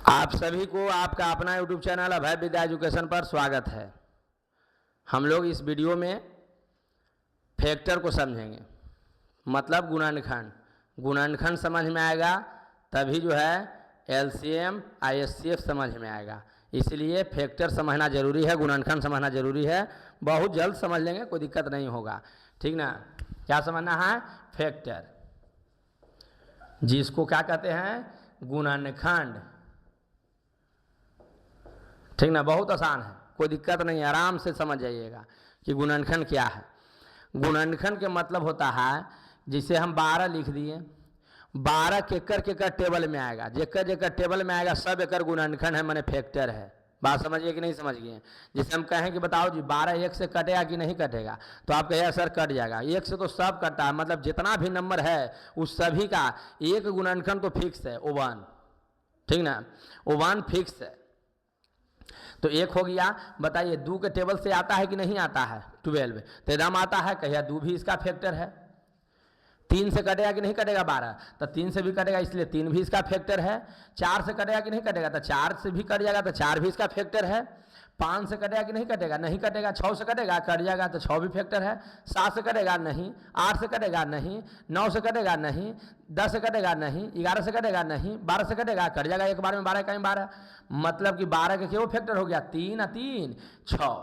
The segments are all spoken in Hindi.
आप सभी को आपका अपना यूट्यूब चैनल अभय विद्या एजुकेशन पर स्वागत है। हम लोग इस वीडियो में फैक्टर को समझेंगे, मतलब गुणनखंड। गुणनखंड समझ में आएगा तभी जो है एलसीएम आईएससीएफ समझ में आएगा, इसलिए फैक्टर समझना जरूरी है, गुणनखंड समझना जरूरी है। बहुत जल्द समझ लेंगे, कोई दिक्कत नहीं होगा, ठीक ना। क्या समझना है? फैक्टर, जिसको क्या कहते हैं? गुणनखंड, ठीक ना। बहुत आसान है, कोई दिक्कत नहीं, आराम से समझ जाइएगा कि गुणनखंड क्या है। गुणनखंड के मतलब होता है, जिसे हम 12 लिख दिए, 12 केकर टेबल में आएगा, जेकर टेबल में आएगा सब एकर गुणनखंड है, माने फैक्टर है। बात समझिए कि नहीं समझ गए? जैसे हम कहें कि बताओ जी 12 1 से कटेगा कि नहीं कटेगा, तो आप कहिए सर कट जाएगा। 1 से तो सब कटता है, मतलब जितना भी नंबर है उस सभी का एक गुणनखंड तो फिक्स है, ओ 1, ठीक ना। ओ 1 फिक्स है, तो 1 हो गया। बताइए 2 के टेबल से आता है कि नहीं आता है? 12 तो एकदम आता है, कहिए 2 भी इसका फैक्टर है। 3 से कटेगा कि नहीं कटेगा? 12 तो 3 से भी कटेगा, इसलिए 3 भी इसका फैक्टर है। 4 से कटेगा कि नहीं कटेगा? तो 4 से भी कट जाएगा, तो 4 भी इसका फैक्टर है। 5 से कटेगा कि नहीं कटेगा? नहीं कटेगा। 6 से कटेगा, कट जाएगा, तो 6 भी फैक्टर है। 7 से कटेगा नहीं, 8 से कटेगा नहीं, 9 से कटेगा नहीं, 10 से कटेगा नहीं, 11 से कटेगा नहीं, 12 से कटेगा, कट जाएगा एक बार में 12 का 12। मतलब कि 12 के क्यों फैक्टर हो गया? 3 और 3 6,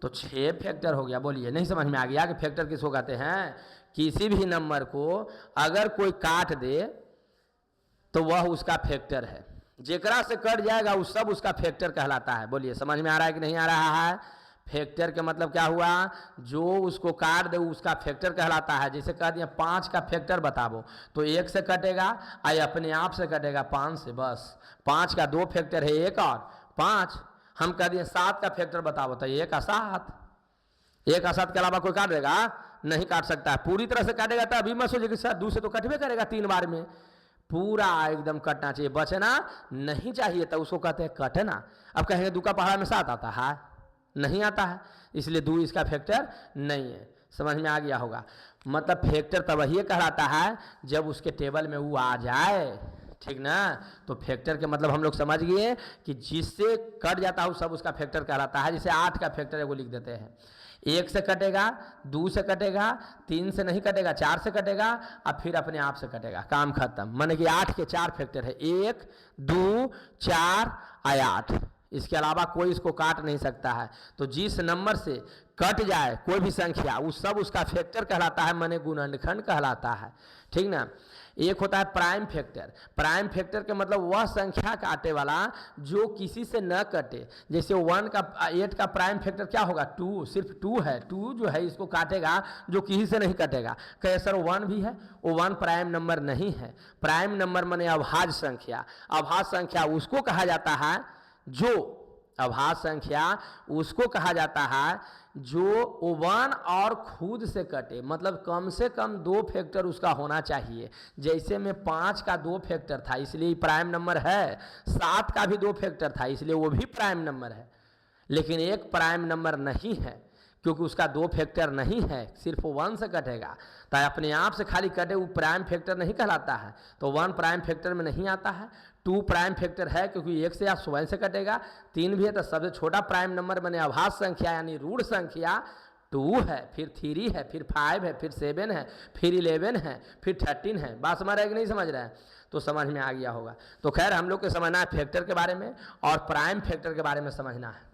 तो 6 फैक्टर हो गया। बोलिए नहीं समझ में आ गया कि फैक्टर किसको कहते हैं? किसी भी नंबर को अगर कोई काट दे तो वह उसका फैक्टर है, जेकरा से कट जाएगा वो सब उसका फैक्टर कहलाता है। बोलिए समझ में आ रहा है कि नहीं आ रहा है? फैक्टर के मतलब क्या हुआ? जो उसको काट दे उसका फैक्टर कहलाता है। जैसे कह दिया 5 का फैक्टर बताओ, तो 1 से कटेगा या अपने आप से कटेगा 5 से, बस। 5 का 2 फैक्टर है, 1 और 5। हम कह दिए 7 का फैक्टर बताओ, तो 1 और 7। 1 और 7 के अलावा कोई काट देगा? नहीं काट सकता है। पूरी तरह से काटेगा तो अभी मत सोचिए कि सर 2 से तो कटवे करेगा 3 बार में, पूरा एकदम कटना चाहिए, बचना नहीं चाहिए, तो उसको कहते हैं कटना। अब कहेंगे 2 का पहाड़ा में 7 आता है? नहीं आता है, इसलिए 2 इसका फैक्टर नहीं है। समझ में आ गया होगा? मतलब फैक्टर तब वही कहलाता है जब उसके टेबल में वो आ जाए, ठीक ना। तो फैक्टर के मतलब हम लोग समझ गए कि जिससे कट जाता है सब उसका फैक्टर कहलाता है। जैसे 8 का फैक्टर है वो लिख देते हैं, 1 से कटेगा, 2 से कटेगा, 3 से नहीं कटेगा, 4 से कटेगा, और फिर अपने आप से कटेगा, काम खत्म। माने कि 8 के 4 फैक्टर है, 1 2 4 और 8। इसके अलावा कोई इसको काट नहीं सकता है। तो जिस नंबर से कट जाए कोई भी संख्या, वो सब उसका फैक्टर कहलाता है, माने गुणनखंड कहलाता है, ठीक ना। एक होता है प्राइम फैक्टर। प्राइम फैक्टर के मतलब वह संख्या काटे वाला जो किसी से न कटे। जैसे 8 का प्राइम फैक्टर क्या होगा? 2, सिर्फ 2 है, 2 जो है इसको काटेगा जो किसी से नहीं कटेगा। कहे सर 1 भी है, वो 1 प्राइम नंबर नहीं है। प्राइम नंबर माने अभाज्य संख्या। अभाज्य संख्या उसको कहा जाता है जो, अभाज्य संख्या उसको कहा जाता है जो 1 और खुद से कटे, मतलब कम से कम 2 फैक्टर उसका होना चाहिए। जैसे में 5 का 2 फैक्टर था इसलिए प्राइम नंबर है, 7 का भी 2 फैक्टर था इसलिए वो भी प्राइम नंबर है। लेकिन एक प्राइम नंबर नहीं है क्योंकि उसका 2 फैक्टर नहीं है, सिर्फ 1 से कटेगा, तो अपने आप से खाली कटे वो प्राइम फैक्टर नहीं कहलाता है। तो 1 प्राइम फैक्टर में नहीं आता है। 2 प्राइम फैक्टर है क्योंकि 1 से या स्वयं से कटेगा। 3 भी है, तो सबसे छोटा प्राइम नंबर बने अभाज्य संख्या यानी ऋण संख्या 2 है, फिर 3 है, फिर 5 है, फिर 7 है, फिर 11 है, फिर 13 है। बात समझ रहे हैं कि नहीं समझ रहे हैं? तो समझ में आ गया होगा। तो खैर हम लोग को समझना है फैक्टर के बारे में और प्राइम फैक्टर के बारे में समझना है,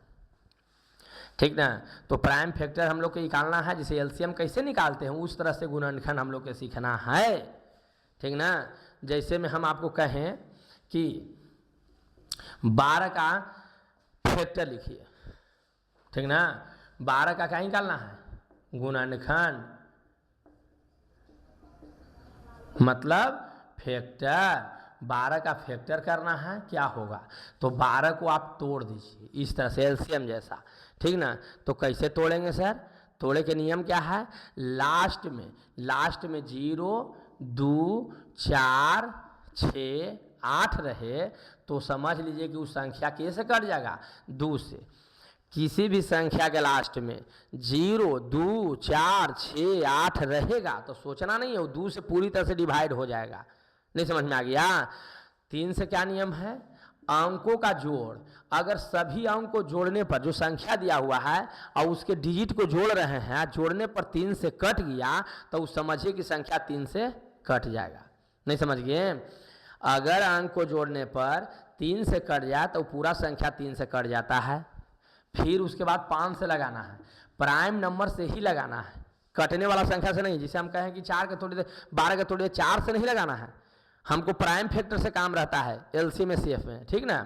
ठीक ना। तो प्राइम फैक्टर हम लोग को निकालना है, जैसे एलसीएम कैसे निकालते हैं उस तरह से गुणनखंड हम लोग को सीखना है, ठीक ना। जैसे में हम आपको कहें कि 12 का फैक्टर लिखिए, ठीक ना। 12 का क्या निकालना है? गुणनखंड, मतलब फैक्टर। 12 का फैक्टर करना है, क्या होगा? तो 12 को आप तोड़ दीजिए इस तरह से एलसीएम जैसा, ठीक ना। तो कैसे तोड़ेंगे सर? तोड़े के नियम क्या है? लास्ट में 0 2 4 6 8 रहे तो समझ लीजिए कि उस संख्या कैसे कट जाएगा? 2 से। किसी भी संख्या के लास्ट में 0 2 4 6 8 रहेगा तो सोचना नहीं है, वो 2 से पूरी तरह से डिवाइड हो जाएगा। नहीं समझ में आ गया? 3 से क्या नियम है? अंकों का जोड़, अगर सभी अंक को जोड़ने पर जो संख्या दिया हुआ है और उसके डिजिट को जोड़ रहे हैं, जोड़ने पर 3 से कट गया तो उस समझिए कि संख्या 3 से कट जाएगा। नहीं समझ गए? अगर अंक को जोड़ने पर 3 से कट जाए तो पूरा संख्या 3 से कट जाता है। फिर उसके बाद 5 से लगाना है, प्राइम नंबर से ही लगाना है, कटने वाला संख्या से नहीं। जिसे हम कहें कि 4 के थोड़ी देर 12 के थोड़ी देर 4 से नहीं लगाना है, हमको प्राइम फैक्टर से काम रहता है एलसी में सीएफ में, ठीक ना।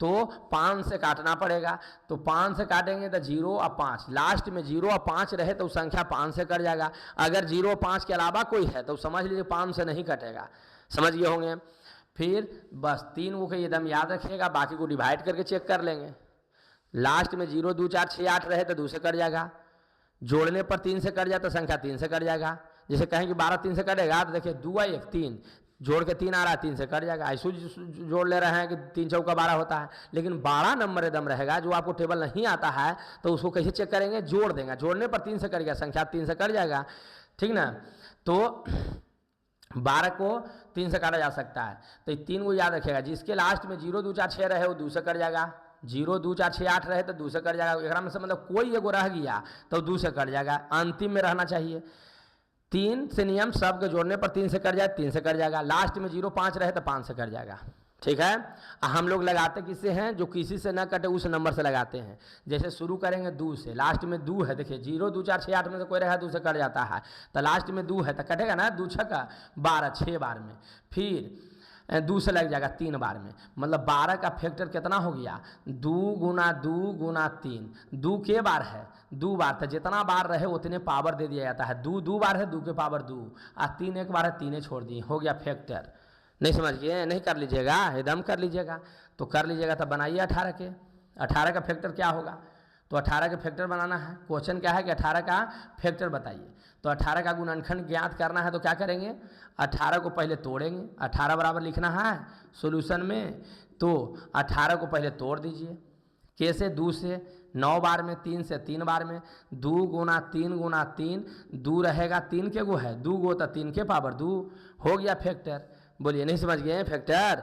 तो 5 से काटना पड़ेगा, तो 5 से काटेंगे तो 0 और 5, लास्ट में 0 और 5 रहे तो संख्या 5 से कट जाएगा। अगर 0 और 5 के अलावा कोई है तो समझ लीजिए 5 से नहीं कटेगा। समझ गए होंगे? फिर बस 3 को एकदम याद रखिएगा, बाकी को डिवाइड करके चेक कर लेंगे। लास्ट में 0 2 4 6 8 रहे तो 2 से कट जाएगा, जोड़ने पर 3 से कट जाए तो संख्या 3 से कट जाएगा। जैसे कहें कि 12 3 से कटेगा तो देखिए 2 1 3, जोड़ के 3 आ रहा है, 3 से कट जाएगा। ऐसे जोड़ ले रहे हैं कि 3 चौका 12 होता है, लेकिन 12 नंबर एकदम रहेगा। जो आपको टेबल नहीं आता है तो उसको कैसे चेक करेंगे? जोड़ देंगे, जोड़ने पर 3 से कट गया, संख्या 3 से कट जाएगा, ठीक ना। तो 12 को 3 से काटा जा सकता है, तो 3 को याद रखिएगा। जिसके लास्ट में 0 2 4 6 रहे वो 2 से कट जाएगा, 0 2 4 6 8 रहे तो 2 से कट जाएगा। एक में से मतलब कोई एगो रह गया तो 2 से कट जाएगा, अंतिम में रहना चाहिए। 3 से नियम, सब के जोड़ने पर 3 से कट जाए 3 से कट जाएगा, लास्ट में 0 5 रहे तो 5 से कट जाएगा, ठीक है। हम लोग लगाते किससे हैं? जो किसी से ना कटे उस नंबर से लगाते हैं। जैसे शुरू करेंगे 2 से, लास्ट में 2 है, देखिए 0 2 4 6 8 में से कोई रहा 2 से कट जाता है, तो लास्ट में 2 है तो कटेगा ना, 2 छक्का 12 6 बार में, फिर 2 से लग जाएगा 3 बार में। मतलब 12 का फैक्टर कितना हो गया? 2 गुना 2 गुना 3, 2 के बार है 2 बार, तो जितना बार रहे उतने पावर दे दिया जाता है। 2 2 बार है 2 के पावर 2, और 3 एक बार है 3 छोड़ दिए, हो गया फैक्टर। नहीं समझ गए? नहीं कर लीजिएगा, एकदम कर लीजिएगा। तो कर लीजिएगा तो बनाइए 18 के। 18 का फैक्टर क्या होगा? तो 18 के फैक्टर बनाना है। क्वेश्चन क्या है कि 18 का फैक्टर बताइए। तो 18 का गुणनखंड ज्ञात करना है, तो क्या करेंगे? 18 को पहले तोड़ेंगे, 18 बराबर लिखना है सॉल्यूशन में, तो 18 को पहले तोड़ दीजिए। कैसे? 2 से 9 बार में, 3 से 3 बार में, 2 गुना 3 गुना 3, 2 रहेगा 3 के गो है, 2 गो तो 3 के पावर 2, हो गया फैक्टर। बोलिए नहीं समझ गए फैक्टर?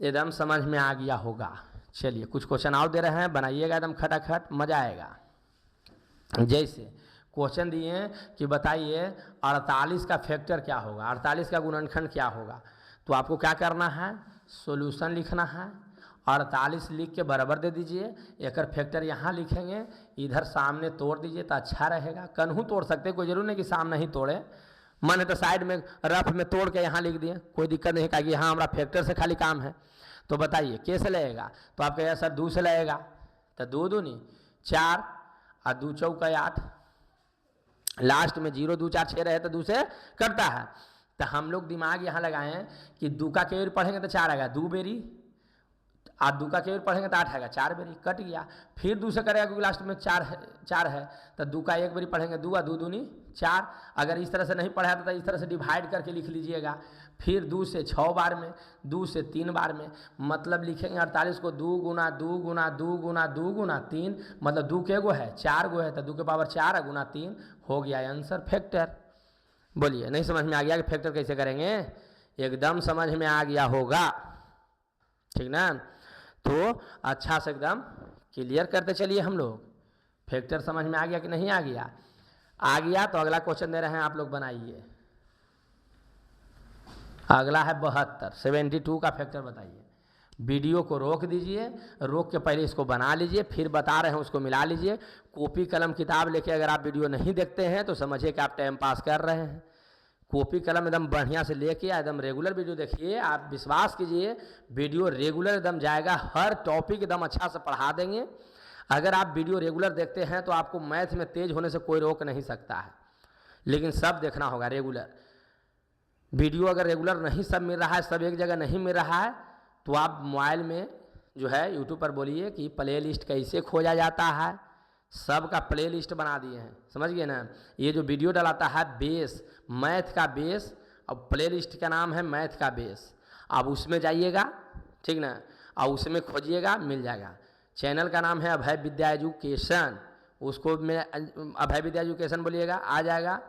एकदम समझ में आ गया होगा। चलिए कुछ क्वेश्चन और दे रहे हैं, बनाइएगा एकदम खटाखट, मजा आएगा। जैसे क्वेश्चन दिए कि बताइए 48 का फैक्टर क्या होगा, 48 का गुणनखंड क्या होगा। तो आपको क्या करना है? सॉल्यूशन लिखना है, 48 लिख के बराबर दे दीजिए, एक फैक्टर यहाँ लिखेंगे, इधर सामने तोड़ दीजिए तो अच्छा रहेगा। कन्हू तोड़ सकते, कोई जरूर नहीं कि सामने ही तोड़े, मन है तो साइड में रफ में तोड़ के यहाँ लिख दिए, कोई दिक्कत नहीं, कहा यहाँ हमारा फैक्टर से खाली काम है। तो बताइए कैसे लगेगा? तो आप कहेगा सर 2 से लगेगा, तो 2 दूनी 4 और 2 चौका 8, लास्ट में 0 2 4 6 रहे तो 2 से कटता है। तो हम लोग दिमाग यहाँ लगाएं कि 2 का केवल पढ़ेंगे तो 4 आएगा, 2 बेरी, और 2 का केवल पढ़ेंगे तो 8 आएगा, 4 बेरी कट गया। फिर 2 से करेगा क्योंकि लास्ट में 4 है, तो 2 का 1 बेरी पढ़ेंगे 2 और 2 दूनी 4। अगर इस तरह से नहीं पढ़ा तो इस तरह से डिवाइड करके लिख लीजिएगा। फिर 2 से 6 बार में, 2 से 3 बार में, मतलब लिखेंगे 48 को 2 गुना 2 गुना 2 गुना 2 गुना 3, मतलब 2 के गो है 4 गो है, तो 2 के पावर 4 गुना 3, हो गया आंसर फैक्टर। बोलिए नहीं समझ में आ गया कि फैक्टर कैसे करेंगे? एकदम समझ में आ गया होगा, ठीक ना। तो अच्छा से एकदम क्लियर करते चलिए हम लोग। फैक्टर समझ में आ गया कि नहीं आ गया? आ गया तो अगला क्वेश्चन दे रहे हैं, आप लोग बनाइए। अगला है 72 का फैक्टर बताइए। वीडियो को रोक दीजिए, रोक के पहले इसको बना लीजिए, फिर बता रहे हैं उसको मिला लीजिए। कॉपी कलम किताब लेके अगर आप वीडियो नहीं देखते हैं तो समझिए कि आप टाइम पास कर रहे हैं। कॉपी कलम एकदम बढ़िया से लेके एकदम रेगुलर वीडियो देखिए, आप विश्वास कीजिए वीडियो रेगुलर एकदम जाएगा, हर टॉपिक एकदम अच्छा से पढ़ा देंगे। अगर आप वीडियो रेगुलर देखते हैं तो आपको मैथ में तेज होने से कोई रोक नहीं सकता है, लेकिन सब देखना होगा रेगुलर। वीडियो अगर रेगुलर नहीं सब मिल रहा है, सब एक जगह नहीं मिल रहा है, तो आप मोबाइल में जो है यूट्यूब पर बोलिए कि प्ले लिस्ट कैसे खोजा जाता है, सबका प्ले लिस्ट बना दिए हैं, समझ गए ना। ये जो वीडियो डलाता है बेस, मैथ का बेस, अब प्ले लिस्ट का नाम है मैथ का बेस। अब उसमें जाइएगा, ठीक ना, और उसमें खोजिएगा, मिल जाएगा। चैनल का नाम है अभय विद्या एजुकेशन, उसको में अभय विद्या एजुकेशन बोलिएगा, आ जाएगा।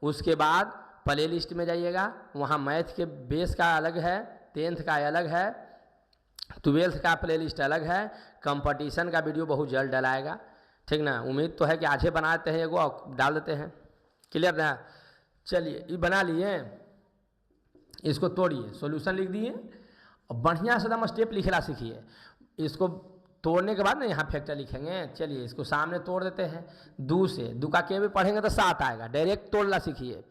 उसके बाद प्ले लिस्ट में जाइएगा, वहाँ मैथ के बेस का अलग है, 10th का अलग है, ट्वेल्थ का प्लेलिस्ट अलग है, कंपटीशन का वीडियो बहुत जल्द डलाएगा, ठीक ना। उम्मीद तो है कि आज ही बनाते हैं एगो और डाल देते हैं, क्लियर ना। चलिए ये बना लिए, इसको तोड़िए, सॉल्यूशन लिख दिए और बढ़िया से एकदम स्टेप लिखना सीखिए। इसको तोड़ने के बाद ना यहाँ फैक्टर लिखेंगे। चलिए इसको सामने तोड़ देते हैं, 2 से, 2 का के भी पढ़ेंगे तो 7 आएगा, डायरेक्ट तोड़ना सीखिए।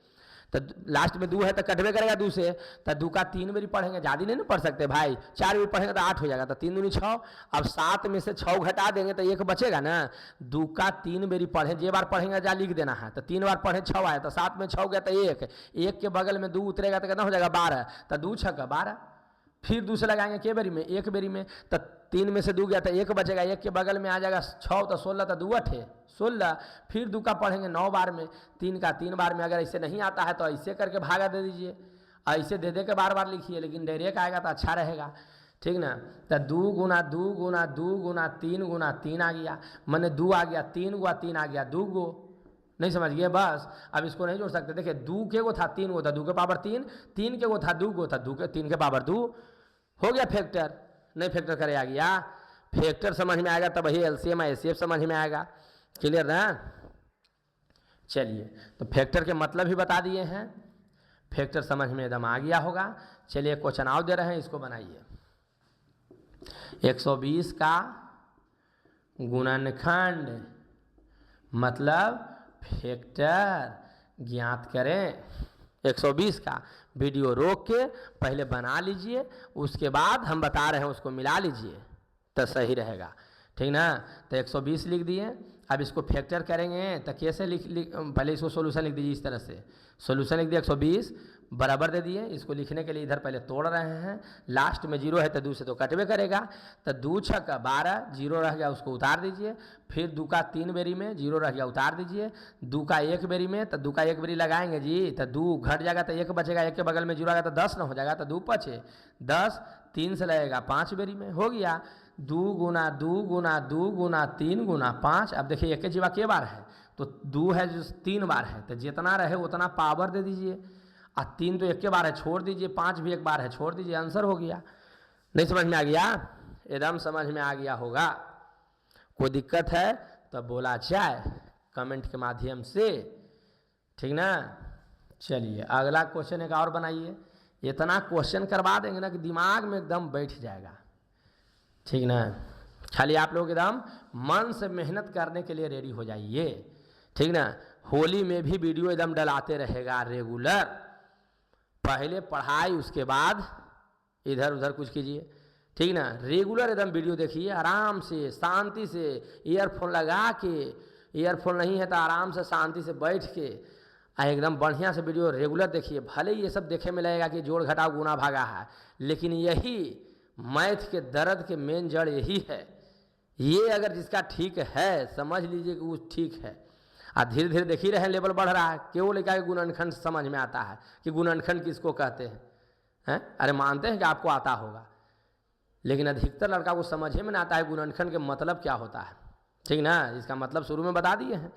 तो लास्ट में 2 है तो कटवे करेगा 2 से, तो 2 का 3 बारी पढ़ेंगे, ज़्यादा नहीं ना पढ़ सकते भाई, 4 बार पढ़ेंगे तो 8 हो जाएगा, तो 3 दूनी 6। अब 7 में से 6 घटा देंगे तो 1 बचेगा ना। 2 का 3 बारी पढ़ें, जे बार पढ़ेंगे जा लिख देना है, तो 3 बार पढ़े 6 आए, तो 7 में 6 गया तो 1 के बगल में 2 उतरेगा तो कितना हो जाएगा 12, तो 2 6 12। फिर 2 से लगाएंगे के बेरी में, 1 बेरी में, तो 3 में से 2 गया तो 1 बचेगा, 1 के बगल में आ जाएगा 6, तो 16, तो 2 8 16। फिर 2 का पढ़ेंगे 9 बार में, 3 का 3 बार में। अगर ऐसे नहीं आता है तो ऐसे करके भागा दे दीजिए, ऐसे दे दे के बार बार लिखिए, लेकिन डायरेक्ट आएगा तो अच्छा रहेगा, ठीक ना। तो 2 गुना 2 गुना 2 गुना 3 गुना 3 आ गया, मैंने 2 आ गया, 3 गुआ 3 आ गया, 2 गो, नहीं समझ गए बस। अब इसको नहीं जोड़ सकते, देखिए 2 के गो था 3 गो था, 2 के पावर 3, 3 के गो था 2 गो था, 2 के 3 के पावर 2 हो गया फैक्टर। नहीं फैक्टर करे आ गया, फैक्टर समझ में आएगा तब वही एलसीएम एचसीएफ समझ में आएगा, क्लियर ना। चलिए तो फैक्टर के मतलब भी बता दिए हैं, फैक्टर समझ में एकदम आ गया होगा। चलिए क्वेश्चन आउट दे रहे हैं, इसको बनाइए। 120 का गुणनखंड मतलब फैक्टर ज्ञात करें। 120 का वीडियो रोक के पहले बना लीजिए, उसके बाद हम बता रहे हैं उसको मिला लीजिए तो सही रहेगा, ठीक ना। तो 120 लिख दिए, अब इसको फैक्टर करेंगे तो कैसे पहले इसको सोल्यूशन लिख दीजिए, इस तरह से सोल्यूशन लिख दिया। 120 बराबर दे दिए, इसको लिखने के लिए इधर पहले तोड़ रहे हैं, लास्ट में 0 है तो 2 से तो कटवे करेगा, तो 2 6 12, 0 रह गया उसको उतार दीजिए। फिर 2 का 3 बेरी में 0 रह गया उतार दीजिए। 2 का 1 बेरी में, तो 2 का 1 बेरी लगाएंगे जी, तो 2 घट जाएगा तो 1 बचेगा, 1 के बगल में 0 आएगा तो 10 ना हो जाएगा, तो 2 5 10, 3 से लगेगा 5 बेरी में, हो गया 2 गुना 2 गुना 2 गुना 3 गुना 5। अब देखिए 1 जीवा के बार है, तो 2 है जो 3 बार है, तो जितना रहे उतना पावर दे दीजिए, और 3 तो 1 के बार है छोड़ दीजिए, 5 भी 1 बार है छोड़ दीजिए, आंसर हो गया। नहीं समझ में आ गया, एकदम समझ में आ गया होगा। कोई दिक्कत है तो बोला जाए कमेंट के माध्यम से, ठीक ना। चलिए अगला क्वेश्चन एक और बनाइए, इतना क्वेश्चन करवा देंगे ना कि दिमाग में एकदम बैठ जाएगा, ठीक ना। खाली आप लोग एकदम मन से मेहनत करने के लिए रेडी हो जाइए, ठीक ना। होली में भी वीडियो एकदम डलाते रहेगा रेगुलर, पहले पढ़ाई उसके बाद इधर उधर कुछ कीजिए, ठीक ना। रेगुलर एकदम वीडियो देखिए, आराम से शांति से, ईयरफोन लगा के, ईयरफोन नहीं है तो आराम से शांति से बैठ के एकदम बढ़िया से वीडियो रेगुलर देखिए। भले ही ये सब देखे में लगेगा कि जोड़ घटाव गुना भागा है, लेकिन यही मैथ के दर्द के मेन जड़ यही है। ये अगर जिसका ठीक है समझ लीजिए कि वो ठीक है, और धीरे धीरे देख ही रहे हैं लेवल बढ़ रहा है। केवल लेकर के गुणनखंड समझ में आता है कि गुणनखंड किसको कहते हैं, अरे मानते हैं कि आपको आता होगा, लेकिन अधिकतर लड़का को समझ में ना आता है गुणनखंड के मतलब क्या होता है, ठीक ना। इसका मतलब शुरू में बता दिए हैं,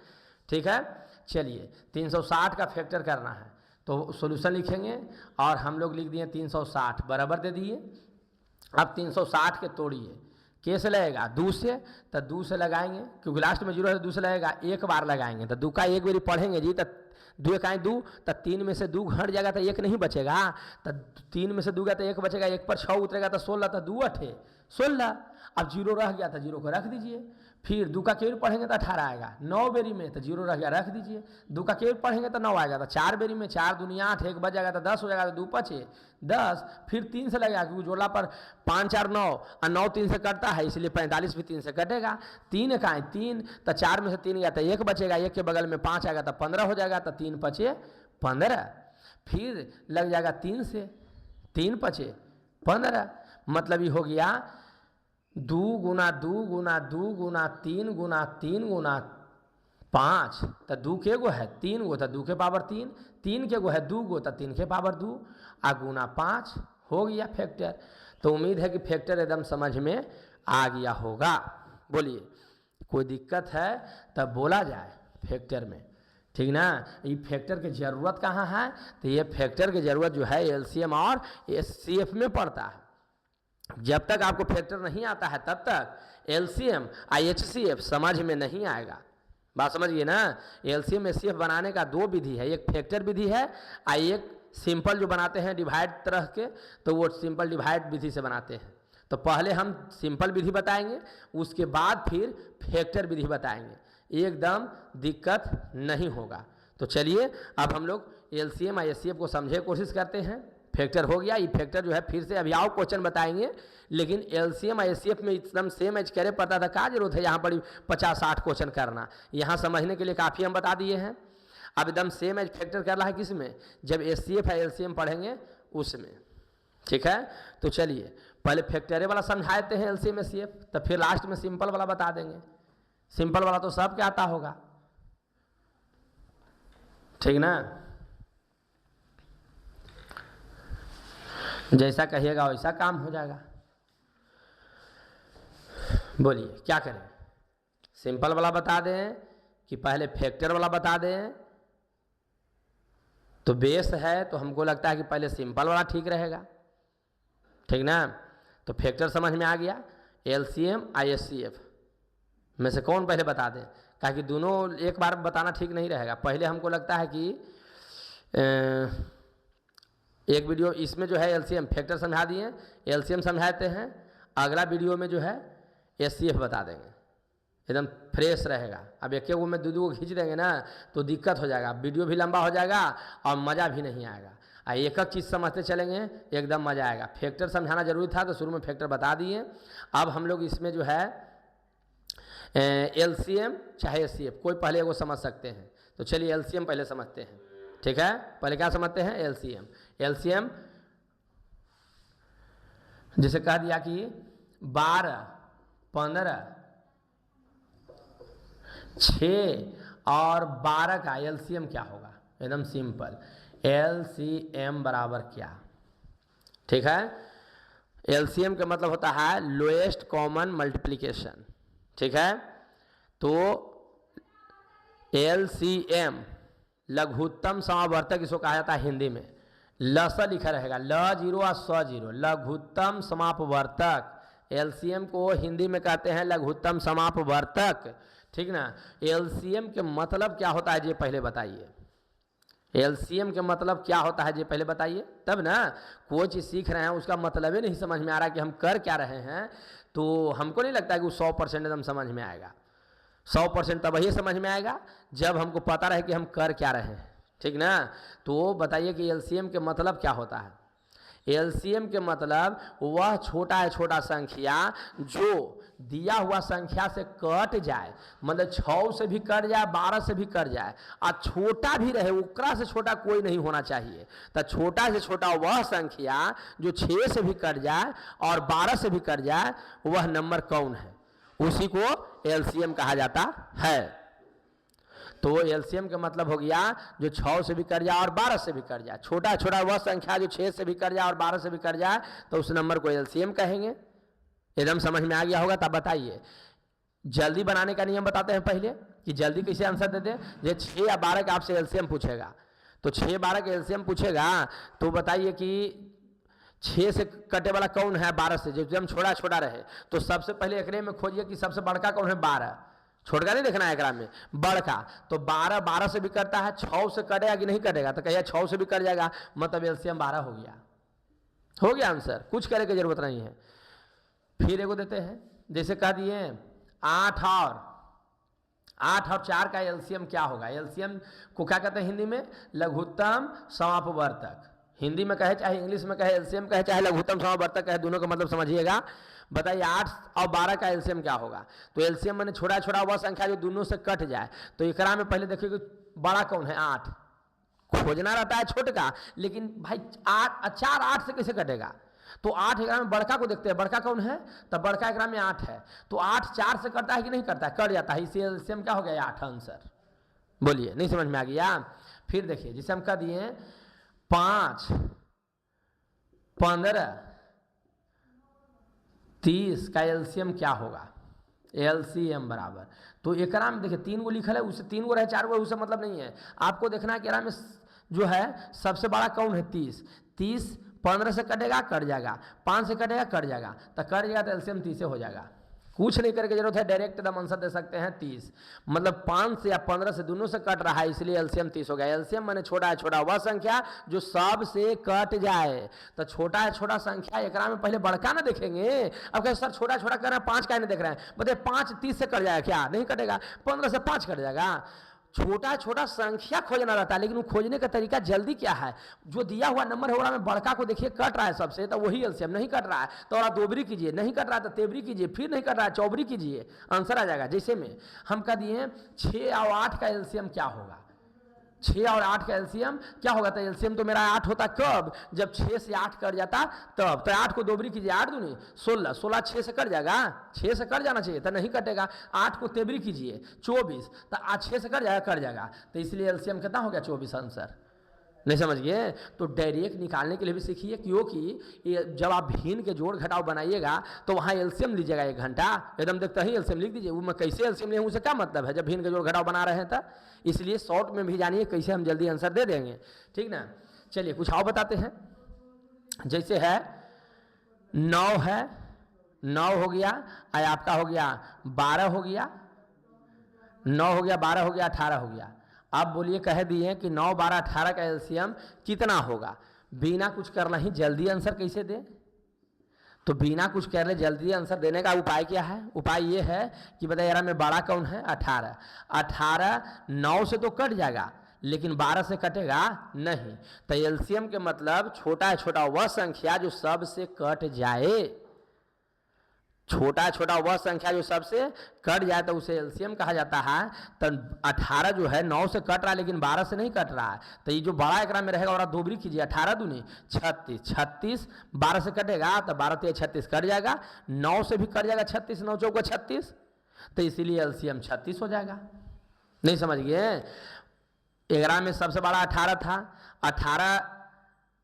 ठीक है। चलिए 360 का फैक्टर करना है तो सॉल्यूशन लिखेंगे, और हम लोग लिख दिए 360 बराबर दे दिए। अब 360 के तोड़िए, कैसे लगेगा 2 से, तो 2 से लगाएंगे, क्योंकि लास्ट में 0 है तो 2 से लगेगा, 1 बार लगाएंगे, तो 2 का 1 बारी पढ़ेंगे जी, तो 2 का 2, तो 3 में से 2 घट जाएगा तो 1 नहीं बचेगा, तो 3 में से 2 गया तो 1 बचेगा, 1 पर 6 उतरेगा तो 16, तो 2 8 16। अब 0 रह गया तो 0 को रख दीजिए। फिर 2 का केवल पढ़ेंगे तो 18 आएगा, 9 बेरी में, तो 0 रह गया रख दीजिए। 2 का केवल पढ़ेंगे तो 9 आएगा, तो 4 बेरी में 4 दूनी 8, 1 बच जाएगा तो 10 हो जाएगा, तो 2 5 10। फिर 3 से लगेगा, क्योंकि जोड़ला पर 5 4 9, और 9 3 से कटता है, इसलिए 45 भी 3 से कटेगा। 3 का 3, तो 4 में से 3 गया तो 1 बचेगा, 1 के बगल में 5 आएगा तो 15 हो जाएगा, तो 3 5 15। फिर लग जाएगा 3 से, 3 5 15, मतलब ये हो गया 2 गुना 2 गुना 2 गुना 3 गुना 3 गुना 5, तो 2 के गो है 3 गो, तो 2 के पावर 3, 3 के गो है 2 गो, तो 3 के पावर 2, आ गुना 5 हो गया फैक्टर। तो उम्मीद है कि फैक्टर एकदम समझ में आ गया होगा। बोलिए कोई दिक्कत है तब बोला जाए फैक्टर में, ठीक ना। ये फैक्टर की ज़रूरत कहाँ है, तो ये फैक्टर की ज़रूरत जो है एलसीएम और एचसीएफ में पड़ता है, जब तक आपको फैक्टर नहीं आता है तब तक एलसीएम आईएचसीएफ समझ में नहीं आएगा। बात समझिए ना। एलसीएम एचसीएफ बनाने का दो विधि है, एक फैक्टर विधि है और एक सिंपल जो बनाते हैं डिवाइड तरह के, तो वो सिंपल डिवाइड विधि से बनाते हैं। तो पहले हम सिंपल विधि बताएंगे, उसके बाद फिर फैक्टर विधि बताएंगे, एकदम दिक्कत नहीं होगा। तो चलिए अब हम लोग एलसीएम और एचसीएफ को समझे कोशिश करते हैं। फैक्टर हो गया, ये फैक्टर जो है फिर से अभी आओ क्वेश्चन बताएंगे, लेकिन एलसीएम और एचसीएफ में एकदम सेम एज करे पता था क्या जरूरत है यहाँ पर 50-60 क्वेश्चन करना, यहाँ समझने के लिए काफ़ी हम बता दिए हैं। अब एकदम सेम एज फैक्टर कर रहा है किस में, जब एचसीएफ या एलसीएम पढ़ेंगे उसमें, ठीक है। तो चलिए पहले फैक्टरे वाला समझाते हैं एलसीएम एचसीएफ, तब फिर लास्ट में सिंपल वाला बता देंगे। सिंपल वाला तो सब क्या आता होगा, ठीक ना, जैसा कहिएगा वैसा काम हो जाएगा। बोलिए क्या करें, सिंपल वाला बता दें कि पहले फैक्टर वाला बता दें? तो बेस है तो हमको लगता है कि पहले सिंपल वाला ठीक रहेगा, ठीक ना। तो फैक्टर समझ में आ गया, एलसीएम आईएचसीएफ में से कौन पहले बता दें, ताकि दोनों एक बार बताना ठीक नहीं रहेगा। पहले हमको लगता है कि एक वीडियो इसमें जो है एलसीएम फैक्टर समझा दिए, एलसीएम समझाते हैं, अगला वीडियो में जो है एचसीएफ बता देंगे, एकदम फ्रेश रहेगा। अब एक एक में दो खींच देंगे ना तो दिक्कत हो जाएगा, वीडियो भी लंबा हो जाएगा और मज़ा भी नहीं आएगा। एक एक चीज़ समझते चलेंगे एकदम मज़ा आएगा। फैक्टर समझाना जरूरी था तो शुरू में फैक्टर बता दिए। अब हम लोग इसमें जो है एलसीएम चाहे एचसीएफ कोई पहले वो समझ सकते हैं। तो चलिए एलसीएम पहले समझते हैं, ठीक है। पहले क्या समझते हैं, एलसीएम। एलसीएम जैसे कह दिया कि 12, 15, 6 और 12 का एलसीएम क्या होगा, एकदम सिंपल, एलसीएम बराबर क्या, ठीक है। एलसीएम का मतलब होता है लोएस्ट कॉमन मल्टीप्लिकेशन, ठीक है। तो एलसीएम लघुत्तम समावर्तक इसको कहा जाता है हिंदी में, ल स लिखा रहेगा, ल जीरो और स जीरो, लघुत्तम समापवर्तक। एलसीएम को हिंदी में कहते हैं लघुत्तम समापवर्तक, ठीक ना। एलसीएम के मतलब क्या होता है ये पहले बताइए, एलसीएम के मतलब क्या होता है ये पहले बताइए, तब ना कोई चीज़ सीख रहे हैं उसका मतलब ही नहीं समझ में आ रहा कि हम कर क्या रहे हैं, तो हमको नहीं लगता कि वो 100% एकदम समझ में आएगा। 100% तब ही समझ में आएगा जब हमको पता रहे कि हम कर क्या रहे हैं, ठीक ना। तो बताइए कि एलसीएम के मतलब क्या होता है। एलसीएम के मतलब वह छोटा है छोटा संख्या जो दिया हुआ संख्या से कट जाए, मतलब 6 से भी कट जाए, 12 से भी कट जाए, और छोटा भी रहे, उकरा से छोटा कोई नहीं होना चाहिए। तो छोटा से छोटा वह संख्या जो 6 से भी कट जाए और 12 से भी कट जाए, वह नंबर कौन है, उसी को एलसीएम कहा जाता है। तो एलसीएम का मतलब हो गया जो 6 से भी कट जाए और 12 से भी कट जाए, छोटा छोटा वह संख्या जो 6 से भी कट जाए और 12 से भी कट जाए, तो उस नंबर को एलसीएम कहेंगे। एकदम समझ में आ गया होगा। तब बताइए, जल्दी बनाने का नियम बताते हैं पहले कि जल्दी कैसे आंसर देते हैं। ये 6 या 12 का आपसे एलसीएम पूछेगा, तो 6, 12 का एलसीएम पूछेगा, तो बताइए कि 6 से कटे वाला कौन है 12 से, जो एकदम छोटा छोटा रहे। तो सबसे पहले एकरे में खोजिए कि सबसे बड़का कौन है, 12, छोटका नहीं देखना है एकरा में, बड़का। तो 12, 12 से भी करता है, 6 से कटेगा कि नहीं कटेगा, तो कहिए 6 से भी कट जाएगा, मतलब एलसीएम 12 हो गया। हो गया आंसर, कुछ करने की जरूरत नहीं है। फिर एगो देते हैं, जैसे कह दिए 8 और 4 का एलसीएम क्या होगा। एलसीएम को क्या कहते हैं हिंदी में, लघुत्तम समापवर्तक। हिंदी में कहे चाहे इंग्लिश में कहे, एलसीएम कहे चाहे लघुत्तम समापवर्तक कहे, दोनों का मतलब समझिएगा। बताइए 8 और 12 का एलसीएम क्या होगा। तो एलसीएम मैंने छोटा छोटा वह संख्या जो दोनों से कट जाए। तो एकरा में पहले देखिए कि बड़ा कौन है, 8 खोजना रहता है छोटका, लेकिन भाई 4 8 से कैसे कटेगा। तो 8 एकरा में बड़का को देखते हैं, बड़का कौन है, तब बड़का एकरा में 8 है। तो 8 4 से करता है कि नहीं करता है, कट जाता है, इसी एलसीएम क्या हो गया 8 आंसर। बोलिए, नहीं समझ में आ गया। फिर देखिए, जिसे हम कह दिए 5, 15, 30 का एलसीएम क्या होगा, एलसीएम बराबर। तो एकरा में देखिए 3 गो लिखल है, उससे 3 गो रहे 4 गो, उससे मतलब नहीं है। आपको देखना है कि एकरा में जो है सबसे बड़ा कौन है, 30, 15 से कटेगा कट जाएगा, 5 से कटेगा कट जाएगा, तो कट जाएगा तो एलसीएम 30 हो जाएगा। कुछ नहीं करके जरूरत है, डायरेक्ट एकदम आंसर दे सकते हैं 30। मतलब 5 से या 15 से दोनों से कट रहा है, इसलिए एलसीएम 30 हो गया। एलसीएम माने छोटा है छोटा वह संख्या जो सब से कट जाए। तो छोटा है छोटा संख्या एकरा में पहले बड़का ना देखेंगे। अब कहे सर छोटा छोटा कर रहे हैं, 5 का नहीं देख रहे हैं, बताइए 5 30 से कट जाएगा क्या? नहीं कटेगा। 15 से 5 कट जाएगा। छोटा छोटा संख्या खोजना रहता है, लेकिन वो खोजने का तरीका जल्दी क्या है, जो दिया हुआ नंबर है में बड़का को देखिए कट रहा है सबसे, तो वही एलसीएम। नहीं कट रहा है तो और दोबरी कीजिए, नहीं कट रहा है तो तेबरी कीजिए, फिर नहीं कट रहा है चौबरी कीजिए, आंसर आ जाएगा। जैसे में हम कह दिए 6 और 8 का एलसीएम क्या होगा, 6 और 8 का एलसीएम क्या होगा? तो एलसीएम तो मेरा 8 होता कब, जब 6 से 8 कट जाता तब। तो 8 को दोबरी कीजिए, 8 दूनी 16, 16 6 से कट जाएगा, 6 से कट जाना चाहिए तो नहीं कटेगा। 8 को तेबरी कीजिए 24, तो आज 6 से कट जाएगा। तो इसलिए एलसीएम कितना हो गया? 24 आंसर। नहीं समझ गए? तो डायरेक्ट निकालने के लिए भी सीखिए, क्योंकि जब आप भिन्न के जोड़ घटाव बनाइएगा तो वहाँ एलसीएम लीजिएगा 1 घंटा, एकदम देखते ही एलसीएम लिख दीजिए। वो मैं कैसे एलसीएम ले, उसे क्या मतलब है जब भिन्न के जोड़ घटाव बना रहे हैं तो। इसलिए शॉर्ट में भी जानिए कैसे हम जल्दी आंसर दे देंगे, ठीक ना। चलिए कुछ और बताते हैं। जैसे है 9 है, 9 हो गया, आपका हो गया 12 हो गया, 9 हो गया, 12 हो गया, 18 हो गया। आप बोलिए, कह दिए कि 9 12 18 का एलसीएम कितना होगा? बिना कुछ करना ही जल्दी आंसर कैसे दे? तो बिना कुछ कर ले जल्दी आंसर देने का उपाय क्या है? उपाय ये है कि बताइए यार में बड़ा कौन है? 18। 18 9 से तो कट जाएगा, लेकिन 12 से कटेगा नहीं। तो एलसीएम के मतलब छोटा है छोटा वह संख्या जो सब से कट जाए। छोटा छोटा वह संख्या जो सबसे कट जाए तो उसे एलसीएम कहा जाता है। तो 18 जो है 9 से कट रहा है, लेकिन 12 से नहीं कट रहा है, तो ये जो बड़ा एकरा में रहेगा और दोबरी कीजिए, 18 दूनी 36, 36 12 से कटेगा तो 12 3 36 कट जाएगा, 9 से भी कट जाएगा 36, 9 चौका 36, तो इसीलिए एलसीएम 36 हो जाएगा। नहीं समझ गए? 11 में सबसे बड़ा 18 था, 18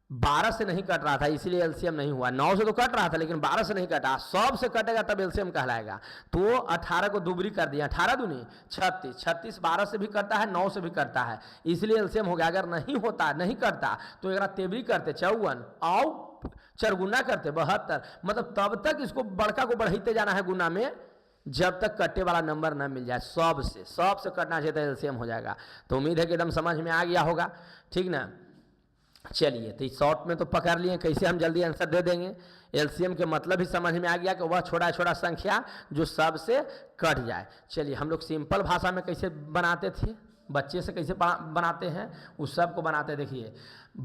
12 से नहीं कट रहा था, इसीलिए एलसीएम नहीं हुआ। 9 से तो कट रहा था लेकिन 12 से नहीं कटा, 100 से कटेगा तब एलसीएम कहलाएगा। तो 18 को दुबरी कर दिया, 18 दूनी 36, 36 12 से भी कटता है, 9 से भी कटता है, इसलिए एलसीएम हो गया। अगर नहीं होता, नहीं कटता तो एक तेबरी करते 54 और चरगुना करते 72, मतलब तब तक इसको बड़का को बढ़ाते जाना है गुना में जब तक कट्टे वाला नंबर ना मिल जाए। सब से कटना चाहिए तो एलसीएम हो जाएगा। तो उम्मीद है कि एकदम समझ में आ गया होगा, ठीक ना। चलिए, तो इस शॉर्ट में तो पकड़ लिए कैसे हम जल्दी आंसर दे देंगे। एलसीएम के मतलब भी समझ में आ गया कि वह छोटा छोटा संख्या जो सबसे कट जाए। चलिए, हम लोग सिंपल भाषा में कैसे बनाते थे, बच्चे से कैसे बनाते हैं उस सब को बनाते। देखिए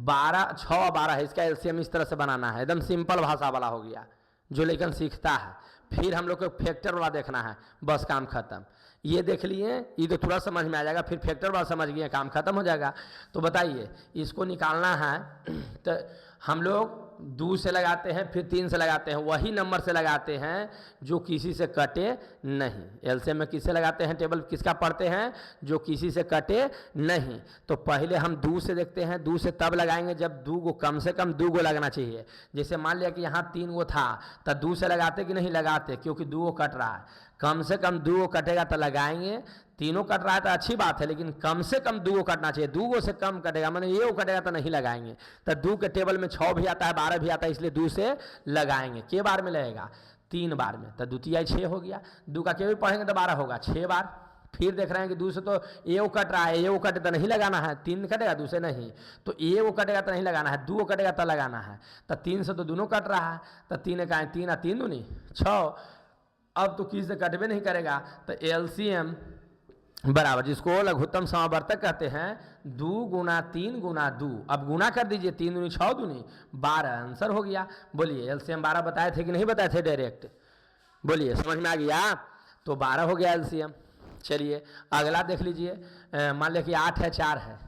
12 6 और 12 है, इसका एलसीएम इस तरह से बनाना है, एकदम सिंपल भाषा वाला हो गया जो लेकिन सीखता है। फिर हम लोग को फैक्टर वाला देखना है, बस काम खत्म। ये देख लिए, ये तो थोड़ा समझ में आ जाएगा, फिर फैक्टर वाला समझ गए, काम खत्म हो जाएगा। तो बताइए इसको निकालना है तो हम लोग 2 से लगाते हैं, फिर 3 से लगाते हैं, वही नंबर से लगाते हैं जो किसी से कटे नहीं। एलसीएम में किससे लगाते हैं? टेबल किसका पढ़ते हैं? जो किसी से कटे नहीं। तो पहले हम 2 से देखते हैं, 2 से तब लगाएंगे जब 2 को कम से कम 2 को लगना चाहिए। जैसे मान लिया कि यहाँ 3 गो था तो 2 से लगाते कि नहीं लगाते, क्योंकि 2 को कट रहा है। कम से कम 2 को कटेगा तो लगाएंगे, तीनों कट रहा है तो अच्छी बात है, लेकिन कम से कम 2 को कटना चाहिए। 2 से कम कटेगा मैंने ये कटेगा तो नहीं लगाएंगे। तो 2 के टेबल में 6 भी आता है, 12 भी आता है, इसलिए 2 से लगाएंगे। के बार में लगेगा? 3 बार में। तो 2 तिहाई 6 हो गया। 2 का के भी पढ़ेंगे तो 12 होगा, 6 बार। फिर देख रहे हैं कि 2 से तो ए कट रहा है, ए कटे तो नहीं लगाना है, 3 कटेगा 2 से नहीं, तो ए कटेगा तो नहीं लगाना है, 2 कटेगा तो लगाना है। तो 3 से तो दोनों कट रहा है, तो 3 का 3 और 3 दूनी 6। अब तो किसी से कटवे नहीं करेगा, तो एलसीएम बराबर, जिसको लघुत्तम समावर्तक कहते हैं, 2 गुना 3 गुना 2। अब गुना कर दीजिए, 3 दूनी 6 दूनी 12, आंसर हो गया। बोलिए एलसीएम 12 बताए थे कि नहीं बताए थे? डायरेक्ट बोलिए, समझ में आ गया? तो 12 हो गया एलसीएम। चलिए अगला देख लीजिए, मान लिया कि 8 है 4 है,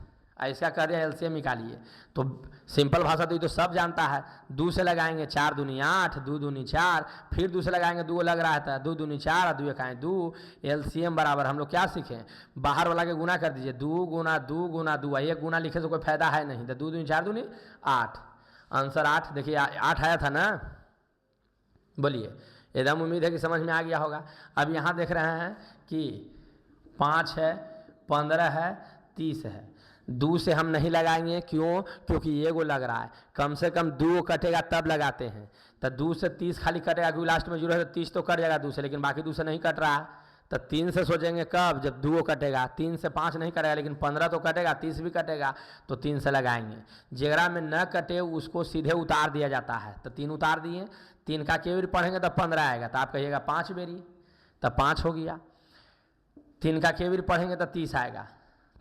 ऐसा कर रहे हैं एलसीएम निकालिए। तो सिंपल भाषा तो ये तो सब जानता है, 2 से लगाएंगे 4 दूनी 8, 2 दूनी 4, फिर 2 से लगाएंगे 2 लग रहा था, 2 दूनी 4 और 2 का 2। एलसीएम बराबर हम लोग क्या सीखें? बाहर वाला के गुना कर दीजिए, 2 गुना 2 गुना 2। एक गुना लिखे तो कोई फायदा है नहीं, तो 2 दूनी 4 दूनी 8, आंसर 8। देखिए 8 आया था ना। बोलिए, एकदम उम्मीद है कि समझ में आ गया होगा। अब यहाँ देख रहे हैं कि 5 है, 15 है, 30 है। दो से हम नहीं लगाएंगे, क्यों? क्योंकि ये वो लग रहा है, कम से कम दो कटेगा तब लगाते हैं। तो 2 से 30 खाली कटेगा, क्योंकि लास्ट में 0 है तो 30 तो कट जाएगा 2 से, लेकिन बाकी 2 से नहीं कट रहा है। तो 3 से सोचेंगे कब? जब 2 कटेगा। 3 से 5 नहीं कटेगा, लेकिन 15 तो कटेगा, 30 भी कटेगा, तो 3 से लगाएंगे। जेगरा में न कटे उसको सीधे उतार दिया जाता है। तो 3 उतार दिए, 3 का के बेरी पढ़ेंगे तो 15 आएगा, तो आप कहिएगा 5 बेरी, तब 5 हो गया। 3 का के बेरी पढ़ेंगे तो 30 आएगा,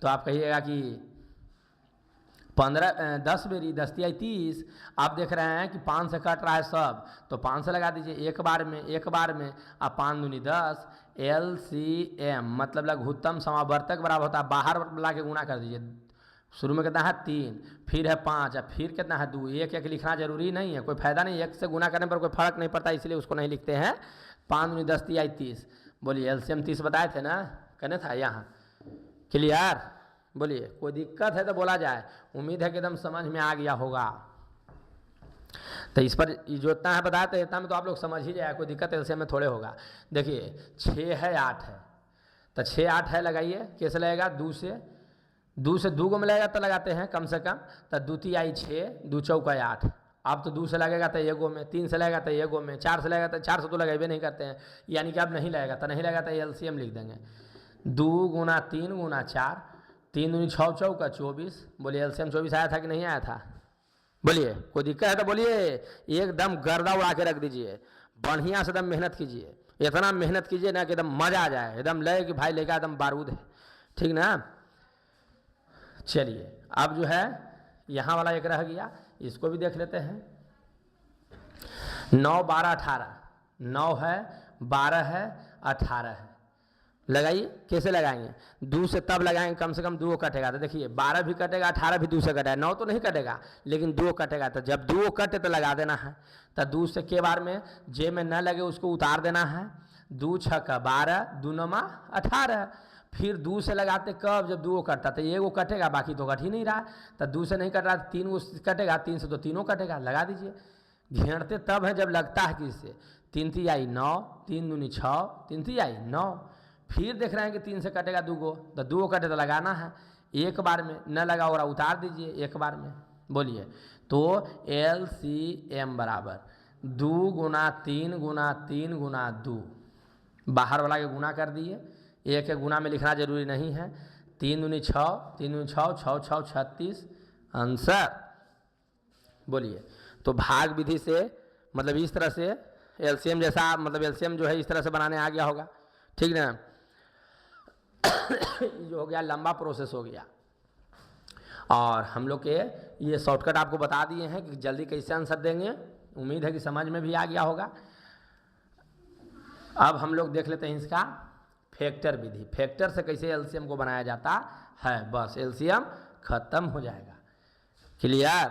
तो आप कहिएगा कि 10 बेरी, 10 तिया 30। आप देख रहे हैं कि 5 से कट रहा है सब, तो 5 से लगा दीजिए एक बार में, अब 5 दूनी 10। LCM मतलब लघुत्तम समावर्तक बराबर होता है, बाहर ला के गुना कर दीजिए। शुरू में कितना है 3, फिर है 5, अब फिर कितना है 2। एक लिखना जरूरी नहीं है, कोई फायदा नहीं, एक से गुना करने पर कोई फर्क नहीं पड़ता, इसलिए उसको नहीं लिखते हैं। 5 दूनी 10 तिया 30। बोलिए LCM 30 बताए थे ना, कहने था यहाँ। क्लियर? बोलिए, कोई दिक्कत है तो बोला जाए। उम्मीद है कि एकदम समझ में आ गया होगा। तो इस पर जो इतना है बताया, तो इतना में तो आप लोग समझ ही जाए, कोई दिक्कत एलसीएम में थोड़े होगा। देखिए 6 है 8 है, तो 6 8 है, लगाइए कैसे लगेगा? 2 से 2 को मिलाएगा तो लगाते हैं कम से कम। तो 2 तिया 6, 2 चौका 8। अब तो 2 से लगेगा तो एगो में, 3 से लगेगा तो एगो में, 4 से लगेगा तो 4 से तो लगाए नहीं करते हैं, यानी कि अब नहीं लगेगा, तो नहीं लगेगा तो एलसीएम लिख देंगे। 2 गुना 3 गुना 4, 3 दूनी 6 चौका 24। बोलिए एलसीएम 24 आया था कि नहीं आया था? बोलिए, कोई दिक्कत है तो बोलिए। एकदम गर्दा उड़ा के रख दीजिए, बढ़िया से एकदम मेहनत कीजिए, इतना मेहनत कीजिए ना कि एकदम मजा आ जाए, एकदम लगे कि भाई लेगा एकदम बारूद है, ठीक ना? चलिए अब जो है यहाँ वाला एक रह गया, इसको भी देख लेते हैं। 9 12 18, 9 है 12 है 18 है, लगाइए कैसे लगाएंगे? 2 से तब लगाएंगे कम से कम 2 कटेगा, तो देखिए 12 भी कटेगा, 18 भी 2 से कटेगा, 9 तो नहीं कटेगा, लेकिन 2 कटेगा। तो जब 2 कटे तो लगा देना है। तो 2 से के बार में जे में न लगे उसको उतार देना है। 2 6 12, 2 9 18। फिर 2 से लगाते कब? जब 2 कटता, तो एगो कटेगा, बाकी तो कट ही नहीं रहा। तो 2 से नहीं कट रहा, 3 कटेगा, 3 से तो तीनों कटेगा, लगा दीजिए। घेरते तब है जब लगता है किससे? 3 तिया 9, 3 दूनी 6, 3 तिया 9। फिर देख रहे हैं कि 3 से कटेगा 2 को, तो 2 कटे तो लगाना है, एक बार में न लगा और उतार दीजिए एक बार में। बोलिए, तो LCM बराबर 2 गुना 3 गुना 3 गुना 2, बाहर वाला के गुना कर दिए, एक के गुना में लिखना जरूरी नहीं है। 3 दूनी 6, 3 दूनी 6, 6 6 36, आंसर। बोलिए, तो भाग विधि से मतलब इस तरह से LCM जैसा, मतलब LCM जो है इस तरह से बनाने आ गया होगा, ठीक ना? जो हो गया लंबा प्रोसेस हो गया, और हम लोग के ये शॉर्टकट आपको बता दिए हैं कि जल्दी कैसे आंसर देंगे। उम्मीद है कि समझ में भी आ गया होगा। अब हम लोग देख लेते हैं इसका फैक्टर विधि, फैक्टर से कैसे LCM को बनाया जाता है। बस LCM खत्म हो जाएगा। क्लियर?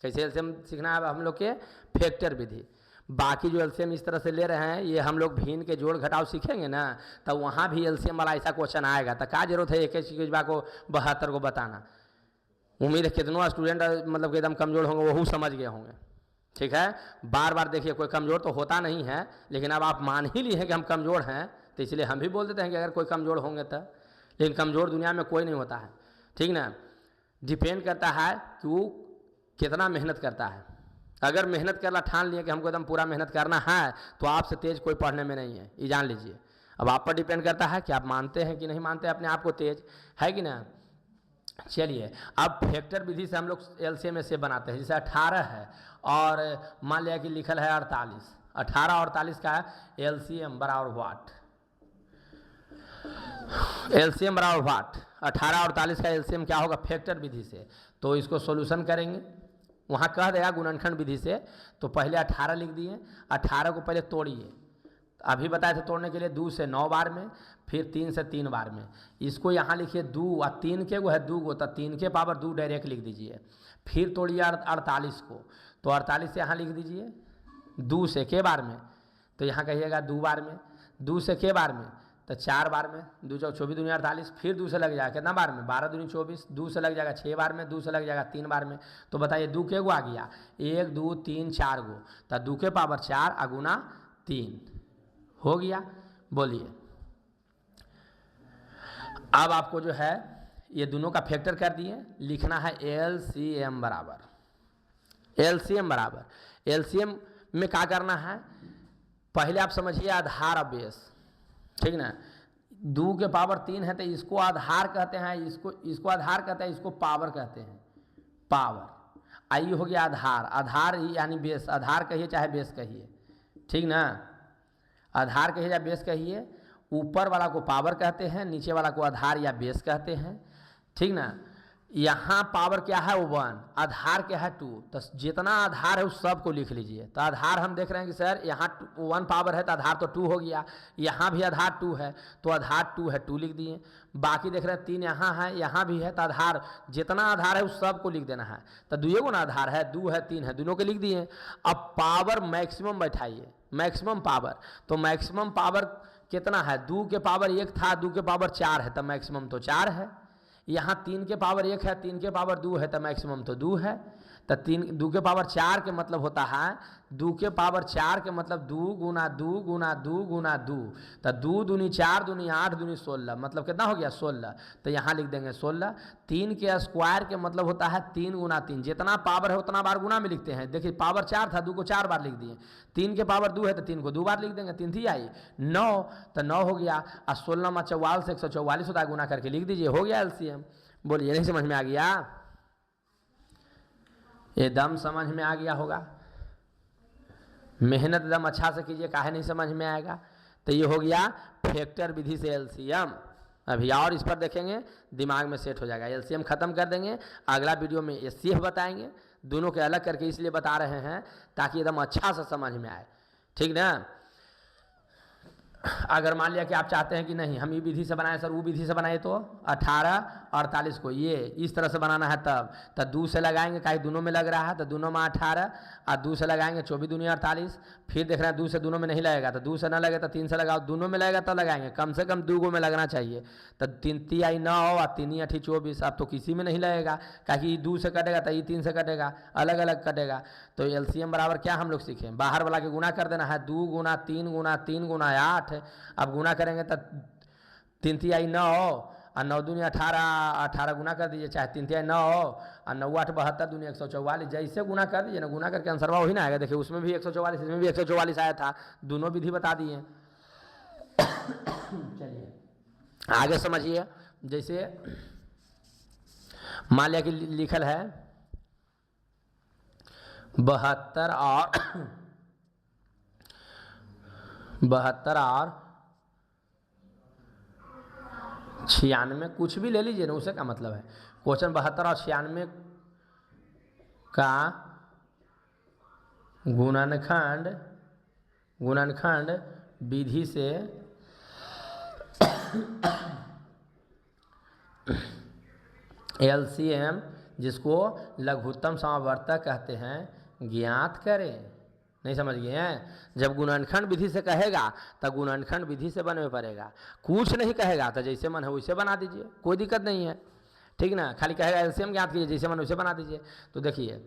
कैसे LCM सीखना है हम लोग के फैक्टर विधि। बाकी जो LCM इस तरह से ले रहे हैं, ये हम लोग भिन्न के जोड़ घटाव सीखेंगे ना, तो वहाँ भी LCM वाला ऐसा क्वेश्चन आएगा, तो क्या जरूरत है एक एक चीज़ को 72 को बताना। उम्मीद है कितनों स्टूडेंट मतलब कि एकदम कमज़ोर होंगे, वही समझ गए होंगे, ठीक है? बार बार देखिए, कोई कमज़ोर तो होता नहीं है, लेकिन अब आप मान ही लिए हैं कि हम कमज़ोर हैं, तो इसलिए हम भी बोल देते हैं कि अगर कोई कमज़ोर होंगे तो, लेकिन कमज़ोर दुनिया में कोई नहीं होता है, ठीक ना? डिपेंड करता है कि वो कितना मेहनत करता है। अगर मेहनत करना ठान लिए कि हमको एकदम पूरा मेहनत करना है, तो आपसे तेज कोई पढ़ने में नहीं है, ये जान लीजिए। अब आप पर डिपेंड करता है कि आप मानते हैं कि नहीं मानते अपने आप को तेज, है कि ना? चलिए, अब फैक्टर विधि से हम लोग LCM से बनाते हैं। जैसे 18 है और मान लिया कि लिखल है 48, 18 और 48 का LCM बराबर वाट, LCM बराबर वाट। 18 और 48 का LCM क्या होगा? फैक्टर विधि से। तो इसको सोल्यूशन करेंगे, वहाँ कह देगा गुणनखंड विधि से, तो पहले 18 लिख दिए, 18 को पहले तोड़िए, अभी बताए थे तोड़ने के लिए 2 से 9 बार में, फिर 3 से 3 बार में। इसको यहाँ लिखिए 2 और 3 के वो है 2 को, तो 3 के पावर 2 डायरेक्ट लिख दीजिए। फिर तोड़िए 48 को, तो 48 यहाँ लिख दीजिए 2 से के बार में, तो यहाँ कहिएगा 2 बार में, 2 से के बार में तो 4 बार में, 2 चौक 24 दूनी 48, फिर 2 से लग जाएगा कितना बार में? 12 दूनी 24, 2 से लग जाएगा 6 बार में, 2 से लग जाएगा 3 बार में। तो बताइए 2 के गो आ गया? 1 2 3 4 गो, तो 2 के पावर 4 अगुना 3 हो गया। बोलिए, अब आपको जो है ये दोनों का फैक्टर कर दिए, लिखना है LCM बराबर, LCM बराबर, LCM में क्या करना है, पहले आप समझिए आधार और बेस, ठीक ना। 2 के पावर 3 है तो इसको आधार कहते हैं, इसको आधार कहते हैं, इसको पावर कहते हैं, पावर। आई हो गया आधार, आधार यानी बेस, आधार कहिए चाहे बेस कहिए, ठीक ना, आधार कहिए या बेस कहिए। ऊपर वाला को पावर कहते हैं, नीचे वाला को आधार या बेस कहते हैं, ठीक ना। यहाँ पावर क्या है 1, आधार क्या है 2, तो जितना आधार है उस सब को लिख लीजिए। तो आधार हम देख रहे हैं कि सर यहाँ 1 पावर है तो आधार तो 2 हो गया, यहाँ भी आधार 2 है तो आधार 2 है, 2 लिख दिए। बाकी देख रहे हैं 3 यहाँ है, यहाँ भी है, तो आधार जितना आधार है उस सब को लिख देना है। तो 2 गुना आधार है, 2 है 3 है, दोनों के लिख दिए। अब पावर मैक्सिमम बैठाइए, मैक्सिमम पावर, तो मैक्सिमम पावर कितना है, 2 के पावर 1 था, 2 के पावर 4 है, तो मैक्सिमम तो 4 है। यहाँ 3 के पावर 1 है, 3 के पावर 2 है, तो मैक्सिमम तो 2 है। तो 2 के पावर 4 के मतलब होता है, 2 के पावर 4 के मतलब 2 गुना 2 गुना 2 गुना 2, तो 2 दूनी 4 दूनी 8 दूनी 16, मतलब कितना हो गया 16। तो यहाँ लिख देंगे 16। 3 के स्क्वायर के मतलब होता है 3 गुना 3, जितना पावर है उतना बार गुना में लिखते हैं। देखिए पावर 4 था, 2 को 4 बार लिख दिए। 3 के पावर 2 है तो 3 को 2 बार लिख देंगे, 3 थी आई 9, तो 9 हो गया। और 16 में 44 से 144 होता है, गुना करके लिख दीजिए, हो गया LCM। बोलिए नहीं समझ में आ गया? एकदम समझ में आ गया होगा। मेहनत एकदम अच्छा से कीजिए, काहे नहीं समझ में आएगा। तो ये हो गया फैक्टर विधि से LCM। अभी और इस पर देखेंगे, दिमाग में सेट हो जाएगा। LCM खत्म कर देंगे, अगला वीडियो में HCF बताएंगे। दोनों के अलग करके इसलिए बता रहे हैं ताकि एकदम अच्छा से समझ में आए, ठीक ना। अगर मान लिया कि आप चाहते हैं कि नहीं हम ये विधि से बनाए सर, वो विधि से बनाए, तो 18 48 को ये इस तरह से बनाना है, तब 2 से लगाएंगे, कहीं दोनों में लग रहा है तो दोनों में 18, और 2 से लगाएंगे 24 दूनी 48। फिर देख रहे हैं 2 से दोनों में नहीं लगेगा, तो 2 से ना लगे तो 3 से लगाओ, दोनों में लगेगा तो लगाएंगे, कम से कम 2 गो में लगना चाहिए। तो 3 3 आई 9 और 3 8 24, अब तो किसी में नहीं लगेगा, कहीं 2 से कटेगा तो ये 3 से कटेगा, अलग अलग कटेगा। तो LCM बराबर क्या हम लोग सीखें, बाहर वाला के गुना कर देना है, 2 गुना 3 गुना 3 गुना 8। अब गुना करेंगे तो 3 3 आई 9 और 9 दूनी 18, 18 गुना कर दीजिए, चाहे 3 3 आई 9 और 9 8 72 दूनी 144, जैसे गुना कर दीजिए ना, गुना करके आंसर वही ना आएगा। देखिए उसमें भी 144, इसमें भी 144 आया था, दोनों विधि बता दिए। चलिए आगे समझिए। जैसे मान लिया कि लिखल है 72 और 96, कुछ भी ले लीजिए ना, उसे का मतलब है क्वेश्चन 72 और 96 का गुणनखंड विधि से LCM, जिसको लघुत्तम समावर्तक कहते हैं, ज्ञात करें। नहीं समझ गए हैं? जब गुणनखंड विधि से कहेगा तो गुणनखंड विधि से बनवे पड़ेगा, कुछ नहीं कहेगा तो जैसे मन है वैसे बना दीजिए, कोई दिक्कत नहीं है, ठीक ना। खाली कहेगा LCM ज्ञात कीजिए, जैसे मन वैसे बना दीजिए। तो देखिए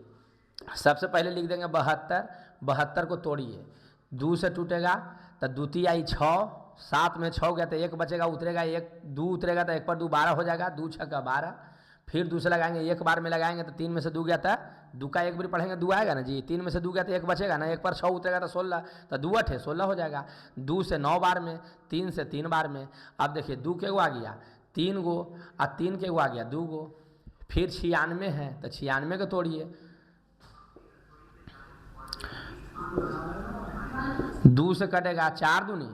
सबसे पहले लिख देंगे 72, 72 को तोड़िए, 2 से टूटेगा तो 2 3 आई 6, 7 में 6 गया तो 1 बचेगा, उतरेगा 1, 2 उतरेगा तो 1 पर 2 12 हो जाएगा, 2 6 का 12। फिर 2 से लगाएंगे, 1 बार में लगाएंगे तो 3 में से 2 गया था, 2 का 1 बार पढ़ेंगे 2 आएगा ना जी, 3 में से 2 गया तो 1 बचेगा ना, 1 पर 6 उतरेगा तो 16, तो 2 8 है 16 हो जाएगा। 2 से 9 बार में, 3 से 3 बार में। अब देखिए 2 के गो आ गया 3 गो, और 3 के गो आ गया 2 गो। फिर 96 है तो 96 को तोड़िए, 2 से कटेगा 4 दूनी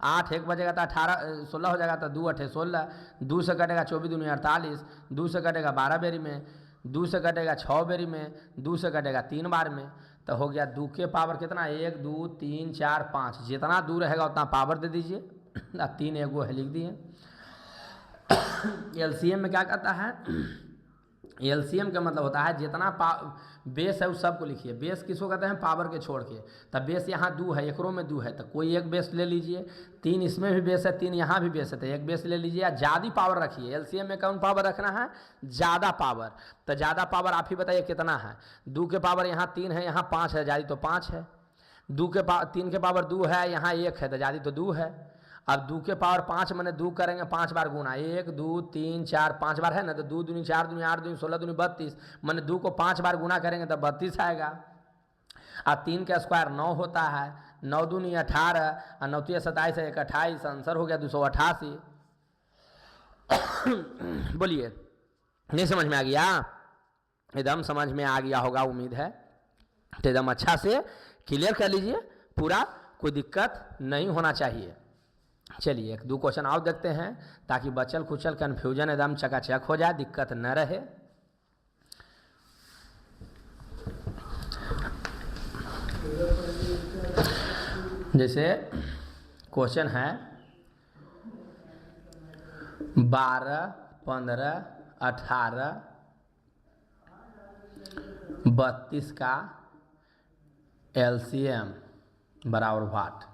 8, 1 बजेगा तो 18 16 हो जाएगा, तो 2 8 16, 2 से कटेगा 24 दूनी 48, 2 से कटेगा 12 बेरी में, 2 से कटेगा 6 बेरी में, 2 से कटेगा 3 बार में। तो हो गया 2 के पावर कितना, 1 2 3 4 5, जितना दूर रहेगा उतना पावर दे दीजिए। 3 एगो है लिख दिए। LCM में क्या कहता है, LCM का मतलब होता है जितना बेस है उस सब को लिखिए। बेस किसको कहते हैं, पावर के छोड़ के। तब बेस यहाँ 2 है, एकरों में 2 है, तो कोई एक बेस ले लीजिए। 3 इसमें भी बेस है, 3 यहाँ भी बेस है, तो एक बेस ले लीजिए। या ज़्यादा पावर रखिए। LCM में कौन पावर रखना है, ज़्यादा पावर। तो ज़्यादा पावर आप ही बताइए कितना है। 2 के पावर यहाँ 3 है, यहाँ 5 है, ज़्यादा तो 5 है। 3 के पावर 2 है, यहाँ 1 है, तो ज़्यादा तो 2 है। अब 2 के पावर 5 मैंने 2 करेंगे 5 बार गुना, 1 2 3 4 5 बार है ना, तो 2 दूनी 4 दूनी 8 दूनी 16 दूनी 32, मैंने 2 को 5 बार गुना करेंगे तो 32 आएगा। और 3 का स्क्वायर 9 होता है, 9 दूनी 18 और 9 3 27 1 28, आंसर हो गया 288। बोलिए, नहीं समझ में आ गया? एकदम समझ में आ गया होगा उम्मीद है, तो एकदम अच्छा से क्लियर कर लीजिए पूरा, कोई दिक्कत नहीं होना चाहिए। चलिए 1-2 क्वेश्चन और देखते हैं ताकि बचल कुचल कन्फ्यूजन एकदम चकाचक हो जाए, दिक्कत न रहे। जैसे क्वेश्चन है 12 15 18 32 का एलसीएम बराबर वाट।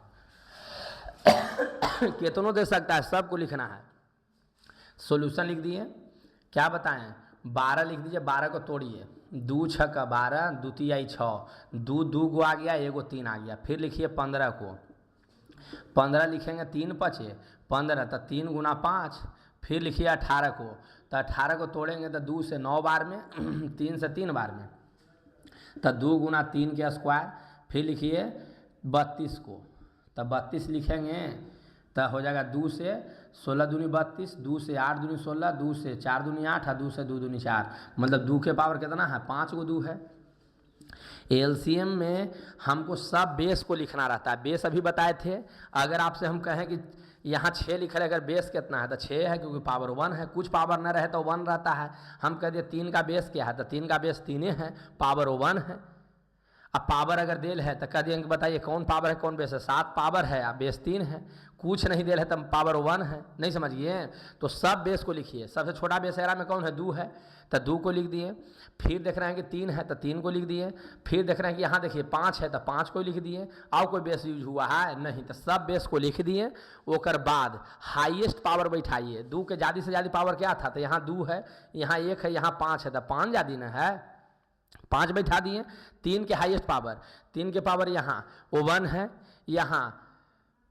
कितनों दे सकता है, सबको लिखना है। सॉल्यूशन लिख दिए, क्या बताएं, 12 लिख दीजिए, 12 को तोड़िए, 2 6 का 12, 2 3 6, 2 2 गो आ गया, 1 3 आ गया। फिर लिखिए 15 को, 15 लिखेंगे 3 बचे 15, तो 3 गुना 5। फिर लिखिए 18 को, तो 18 को तोड़ेंगे तो 2 से 9 बार में 3 से 3 बार में, तो 2 गुना 3 के स्क्वायर। फिर लिखिए 32 को, तो 32 लिखेंगे तो हो जाएगा 2 से 16 दूनी 32, 2 से 8 दूनी 16, 2 से 4 दूनी 8 और 2 से 2 दूनी 4, मतलब 2 के पावर कितना है, 5 को 2 है। एलसीएम में हमको सब बेस को लिखना रहता है, बेस अभी बताए थे। अगर आपसे हम कहें कि यहाँ 6 लिखा है, अगर बेस कितना है तो 6 है, क्योंकि पावर 1 है, कुछ पावर न रहे तो 1 रहता है। हम कह दिए 3 का बेस क्या है, तो 3 का बेस 3 है, पावर 1 है। अब पावर अगर देल है तो कह दिए बताइए कौन पावर है कौन बेस है, 7 पावर है, अब बेस 3 है। कुछ नहीं देल है तो पावर 1 है, नहीं समझिए, तो सब बेस को लिखिए। सबसे छोटा बेस एरा में कौन है, 2 है, तो 2 को लिख दिए। फिर देख रहे हैं कि 3 है तो 3 को लिख दिए। फिर देख रहे हैं कि यहाँ देखिए 5 है तो 5 को लिख दिए। और कोई बेस यूज हुआ है नहीं, तो सब बेस को लिख दिए। ओकर बाद हाईएस्ट पावर बैठाइए। 2 के ज़्यादा से ज़्यादा पावर क्या था, तो यहाँ 2 है, यहाँ 1 है, यहाँ 5 है, तो 5 ज़्यादा न है, 5 बैठा दिए। 3 के हाईएस्ट पावर, 3 के पावर यहाँ 1 है, यहाँ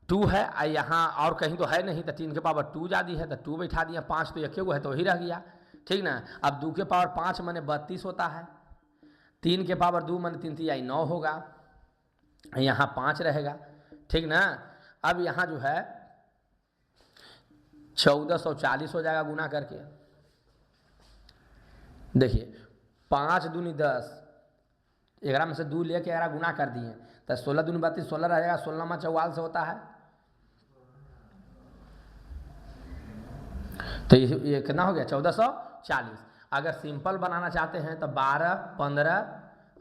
2 है, और यहाँ और कहीं तो है नहीं, तो 3 के पावर 2 ज़्यादा है, तो 2 बैठा दिया। 5 तो एक है तो वही रह गया, ठीक ना। अब 2 के पावर 5 माने 32 होता है, 3 के पावर 2 माने 3 3 9 होगा, यहाँ 5 रहेगा, ठीक ना। अब यहाँ जो है 1440 हो जाएगा गुना करके। देखिए 5 दूनी 10, 11 में से 2 लेके 11 गुना कर दिए, तो 16 दूनी 32, 16 रहेगा, 16 में 44 से होता है, तो ये कितना हो गया 1440। अगर सिंपल बनाना चाहते हैं तो 12 15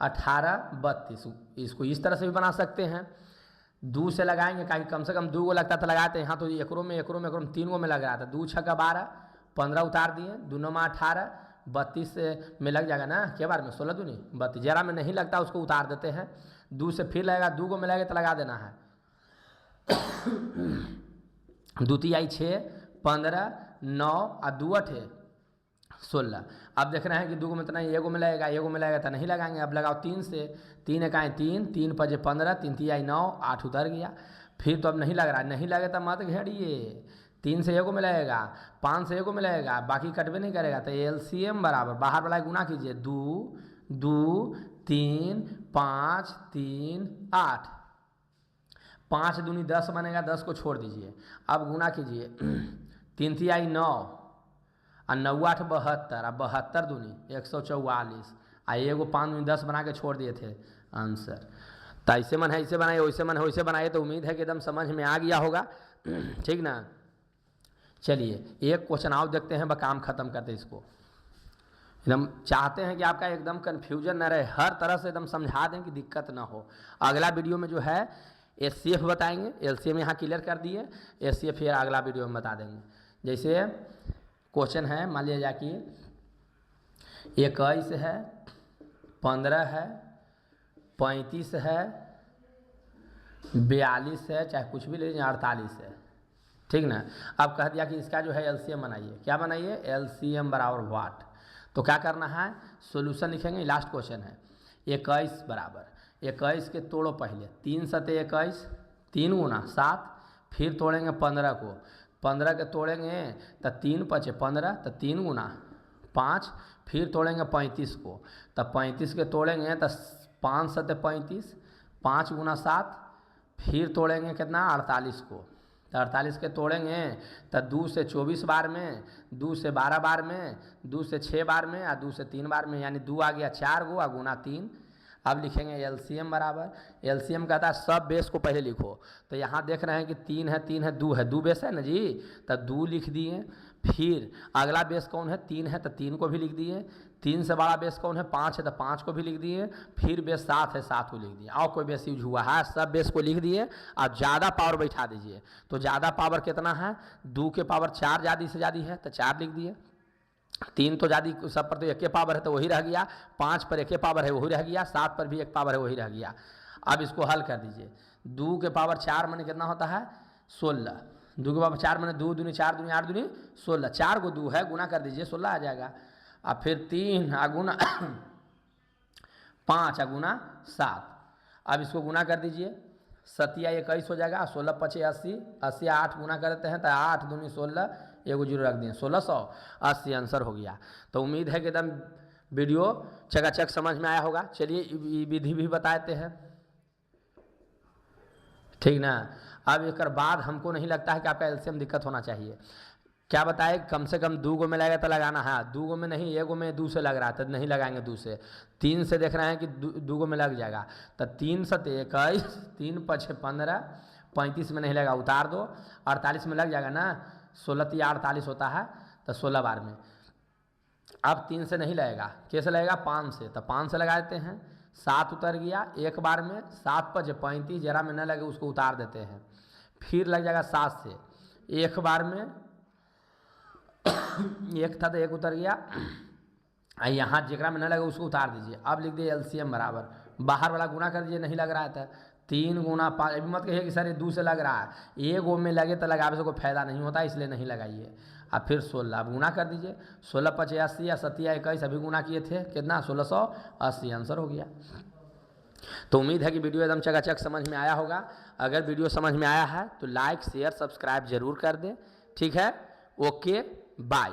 18 32, इसको इस तरह से भी बना सकते हैं। 2 से लगाएंगे, कम से कम 2 को लगता था लगाते हैं, यहाँ तो एकरों में 3 गो में लग रहा था। 2 6 का 12, 15 उतार दिए, 2 9 में 18, 32 में लग जाएगा ना, क्या बार में 16 दूनी 32, जरा में नहीं लगता उसको उतार देते हैं। 2 से फिर लगेगा, 2 को मिलाएगा तो लगा देना है। 2 3 6, 15 9 और 2 8 16। अब देख रहे हैं कि 2 को में इतना, 1 को मिलाएगा तो नहीं लगाएंगे। अब लगाओ 3 से, 3 1 3, 3 5 15, 3 3 9, 8 उतर गया। फिर तो अब नहीं लग रहा, नहीं लगे तो मत घेड़िए, 3 से 1 को मिलाएगा, 5 से 1 को मिलाएगा, बाकी कटवे नहीं करेगा। तो एलसीएम बराबर बाहर वाला गुना कीजिए, 2 2 3 5 3 8, 5 दूनी 10 बनेगा, 10 को छोड़ दीजिए। अब गुना कीजिए, 3 3 9 और 9 8 72, और 72 दूनी 144, और 1 5 दूनी 10 बना के छोड़ दिए थे आंसर। तो ऐसे मन है, ऐसे बनाइए, वैसे मन है वैसे बनाइए, तो उम्मीद है कि एकदम समझ में आ गया होगा, ठीक ना। चलिए एक क्वेश्चन और देखते हैं, काम खत्म करते इसको। एकदम चाहते हैं कि आपका एकदम कन्फ्यूजन न रहे, हर तरह से एकदम समझा दें कि दिक्कत ना हो। अगला वीडियो में जो है एचसीएफ बताएंगे, एलसीएम यहाँ क्लियर कर दिए, एचसीएफ फिर अगला वीडियो में बता देंगे। जैसे क्वेश्चन है, मान लिया जाए कि 21 है, 15 है, 35 है, 42 है, चाहे कुछ भी ले लीजिए, 48 है, ठीक ना। अब कह दिया कि इसका जो है एलसीएम बनाइए। क्या बनाइए, एलसीएम बराबर वाट। तो क्या करना है, सॉल्यूशन लिखेंगे, लास्ट क्वेश्चन है। 21 बराबर 21 के तोड़ो पहले, 3 7 21, 3 गुना 7, फिर तोड़ेंगे 15 को, 15 के तोड़ेंगे तो 3 पचे 15, तो 3 गुना 5, फिर तोड़ेंगे 35 को, तब 35 के तोड़ेंगे तो 5 सत्ते 35, 5 गुना 7, फिर तोड़ेंगे कितना 48 को, तो 48 के तोड़ेंगे तो 2 से 24 बार में, 2 से 12 बार में, 2 से 6 बार में और 2 से 3 बार में, यानी 2 आ गया 4 गो और गुना 3। अब लिखेंगे एलसीएम बराबर, एलसीएम कहता है सब बेस को पहले लिखो, तो यहाँ देख रहे हैं कि 3 है 3 है 2 है, 2 बेस है ना जी, तो 2 लिख दिए। फिर अगला बेस कौन है 3 है, तो 3 को भी लिख दिए। 3 से बड़ा बेस कौन है 5 है, तो 5 को भी लिख दिए। फिर बेस 7 है 7 को लिख दिए। और कोई बेस यूज हुआ है, सब बेस को लिख दिए। अब ज़्यादा पावर बैठा दीजिए, तो ज़्यादा पावर कितना है, 2 के पावर 4 ज़्यादा से ज़्यादा है तो 4 लिख दिए। 3 तो ज़्यादा सब पर तो एक पावर है तो वही रह गया, 5 पर एक पावर है वही रह गया, 7 पर भी एक पावर है वही रह गया। अब इसको हल कर दीजिए। 2 के पावर 4 माने कितना होता है 16, 2 के पावर 4 माने 2 दूनी 4 दूनी 8 दूनी 16, 4 को 2 है गुना कर दीजिए 16 आ जाएगा। अब फिर 3 गुना 5 गुना 7, अब इसको गुना कर दीजिए, 7 या 21 हो जाएगा, 16 पचे 80, 80 8 गुना करते हैं तो 8 दूनी 16, एगो जीरो रख दिए, 1680 आंसर हो गया। तो उम्मीद है कि एकदम वीडियो चकाचक समझ में आया होगा। चलिए विधि भी बताते हैं, ठीक ना। अब एक बाद हमको नहीं लगता है कि आपका एलसीएम दिक्कत होना चाहिए। क्या बताए, कम से कम 2 गो में लगेगा तो लगाना है, 2 गो में नहीं, 1 गो में 2 से लग रहा है तो नहीं लगाएंगे 2 से। 3 से देख रहे हैं कि 2 गो में लग जाएगा, तो 3 सत्ते 21, 3 पचे 15, 35 में नहीं लगा उतार दो, 48 में लग जाएगा ना, 16 या 48 होता है तो 16 बार में। अब 3 से नहीं लगेगा, कैसे लगेगा 5 से, तो 5 से लगा देते हैं, 7 उतर गया एक बार में, 7 पचे 35, जरा में न लगे उसको उतार देते हैं। फिर लग जाएगा 7 से एक बार में, एक था तो एक उतर गया, यहाँ जगरा में न लगे उसको उतार दीजिए। अब लिख दिए एलसीएम बराबर, बाहर वाला गुना कर दीजिए, नहीं लग रहा था 3 गुना 5, अभी मत कहिए कि सर ये 2 से लग रहा है, 1 गो में लगे तो लगाने से कोई फायदा नहीं होता, इसलिए नहीं लगाइए। अब फिर 16, अब गुना कर दीजिए, 16 पचे 80 या 7 या 21 अभी गुना किए थे कितना 1680 आंसर हो गया। तो उम्मीद है कि वीडियो एकदम चकाचक समझ में आया होगा। अगर वीडियो समझ में आया है तो लाइक शेयर सब्सक्राइब जरूर कर दें, ठीक है। Okay bye.